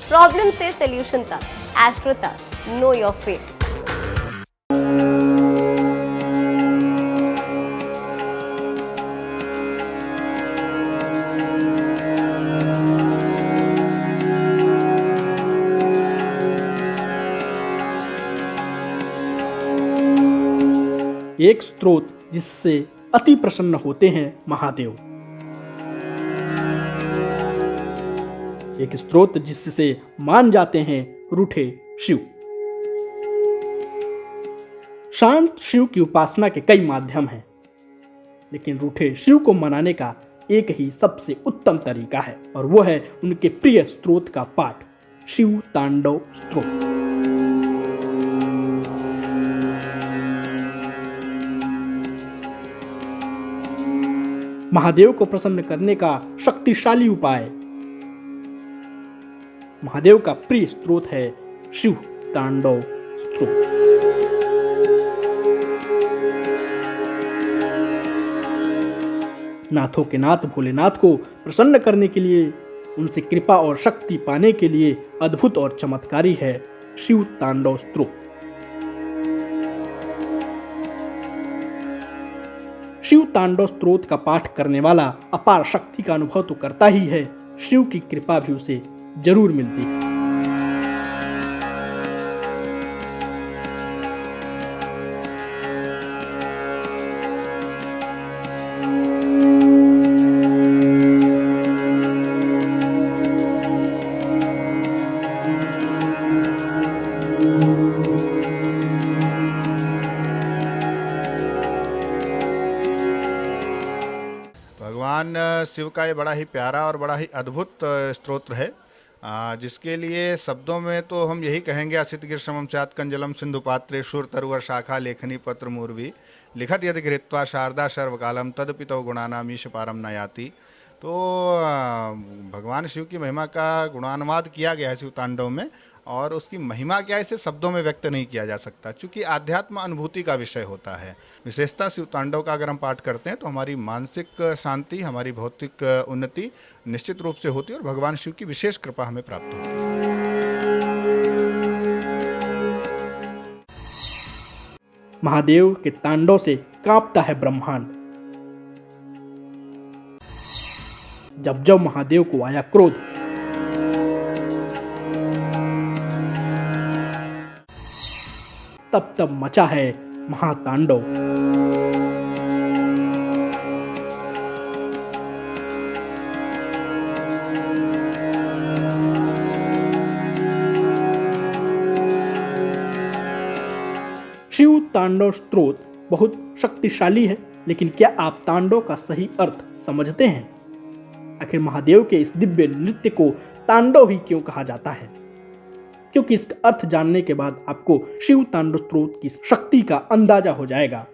Problem से solution तक, astro तक, नो योर फेट। एक स्रोत जिससे अति प्रसन्न होते हैं महादेव। एक स्रोत जिससे मान जाते हैं रूठे शिव। शांत शिव की उपासना के कई माध्यम हैं, लेकिन रूठे शिव को मनाने का एक ही सबसे उत्तम तरीका है, और वो है उनके प्रिय स्रोत का पाठ, शिव तांडव स्त्रोत। महादेव को प्रसन्न करने का शक्तिशाली उपाय। महादेव का प्रिय स्रोत है शिव तांडव स्त्रोत। नाथों के नाथ भोलेनाथ को प्रसन्न करने के लिए, उनसे कृपा और शक्ति पाने के लिए अद्भुत और चमत्कारी है शिव तांडव स्त्रोत। शिव तांडव स्त्रोत का पाठ करने वाला अपार शक्ति का अनुभव तो करता ही है, शिव की कृपा भी उसे जरूर मिलती है। भगवान शिव का ये बड़ा ही प्यारा और बड़ा ही अद्भुत स्तोत्र है, जिसके लिए शब्दों में तो हम यही कहेंगे, असित गिर समम चात कंजलम सिंधु पात्रे शूर तरुवर शाखा लेखनी पत्र मूर्वी लिखत यदि गृहीत्वा शारदा सर्वकालम तदपितौ गुणानाम ईश पारम न याति। तो भगवान शिव की महिमा का गुणानुवाद किया गया है शिव तांडव में, और उसकी महिमा क्या है इसे शब्दों में व्यक्त नहीं किया जा सकता, क्योंकि आध्यात्म अनुभूति का विषय होता है। विशेषता शिव तांडव का अगर हम पाठ करते हैं तो हमारी मानसिक शांति, हमारी भौतिक उन्नति निश्चित रूप से होती है, और भगवान शिव की विशेष कृपा हमें प्राप्त होती है। महादेव के तांडव से कांपता है ब्रह्मांड। जब जब महादेव को आया क्रोध, तब तब मचा है महातांडव। शिव तांडव स्त्रोत बहुत शक्तिशाली है, लेकिन क्या आप तांडव का सही अर्थ समझते हैं? आखिर महादेव के इस दिव्य नृत्य को तांडव ही क्यों कहा जाता है? क्योंकि इसका अर्थ जानने के बाद आपको शिव तांडव स्त्रोत की शक्ति का अंदाजा हो जाएगा।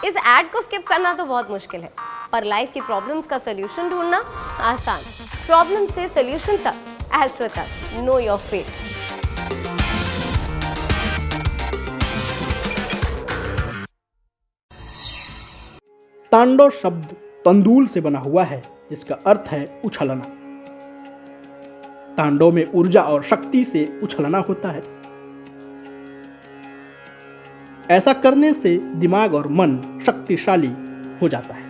इस ऐड को स्किप करना तो बहुत मुश्किल है, पर लाइफ की प्रॉब्लम्स का सोल्यूशन ढूंढना आसान। प्रॉब्लम से सोल्यूशन तक, एस्ट्रो तक, नो योर फेट। तांडव शब्द तंदूल से बना हुआ है, जिसका अर्थ है उछलना। तांडव में ऊर्जा और शक्ति से उछलना होता है। ऐसा करने से दिमाग और मन शक्तिशाली हो जाता है।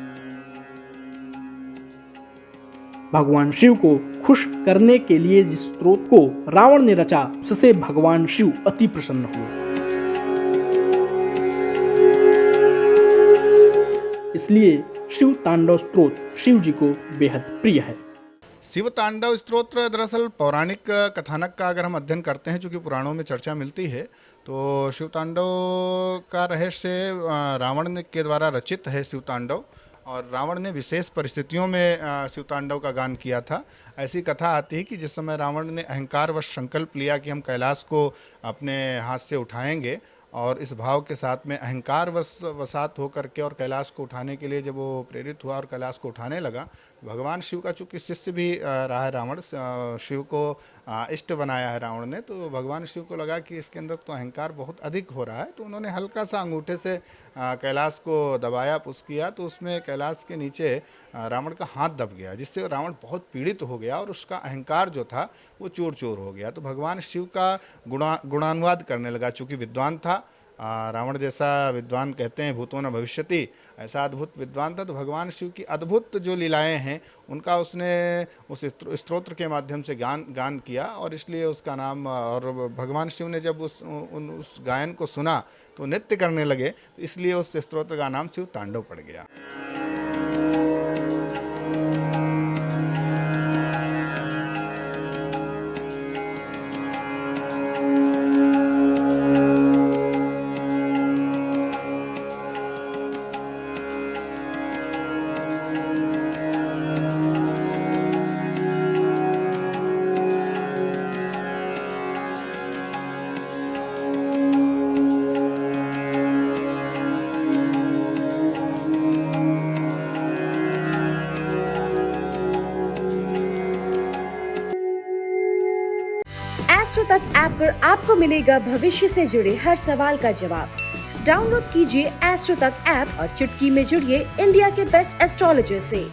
भगवान शिव को खुश करने के लिए जिस स्त्रोत को रावण ने रचा, उससे भगवान शिव अति प्रसन्न हुए। इसलिए शिव तांडव स्त्रोत शिव जी को बेहद प्रिय है। शिव तांडव स्तोत्र दरअसल पौराणिक कथानक का अगर हम अध्ययन करते हैं, चूँकि पुराणों में चर्चा मिलती है, तो शिव तांडव का रहस्य रावण के द्वारा रचित है शिव तांडव, और रावण ने विशेष परिस्थितियों में शिव तांडव का गान किया था। ऐसी कथा आती है कि जिस समय रावण ने अहंकारवश संकल्प लिया कि हम कैलाश को अपने हाथ से उठाएंगे और इस भाव के साथ में अहंकार वसात होकर के और कैलाश को उठाने के लिए जब वो प्रेरित हुआ और कैलाश को उठाने लगा, तो भगवान शिव का चूँकि शिष्य भी रहा है रावण, शिव को इष्ट बनाया है रावण ने, तो भगवान शिव को लगा कि इसके अंदर तो अहंकार बहुत अधिक हो रहा है, तो उन्होंने हल्का सा अंगूठे से कैलाश को दबाया, पुश किया, तो उसमें कैलाश के नीचे रावण का हाथ दब गया, जिससे रावण बहुत पीड़ित हो गया और उसका अहंकार जो था वो चूर चूर हो गया। तो भगवान शिव का गुणानुवाद करने लगा, चूँकि विद्वान था, रावण जैसा विद्वान कहते हैं भूतो न भविष्यति, ऐसा अद्भुत विद्वान था। तो भगवान शिव की अद्भुत जो लीलाएं हैं उनका उसने उस स्तोत्र के माध्यम से गान किया, और इसलिए उसका नाम, और भगवान शिव ने जब उस गायन को सुना तो नृत्य करने लगे, तो इसलिए उस स्तोत्र का नाम शिव तांडव पड़ गया। एस्ट्रो तक ऐप पर आपको मिलेगा भविष्य से जुड़े हर सवाल का जवाब। डाउनलोड कीजिए एस्ट्रो तक ऐप और चुटकी में जुड़िए इंडिया के बेस्ट एस्ट्रोलॉजर से।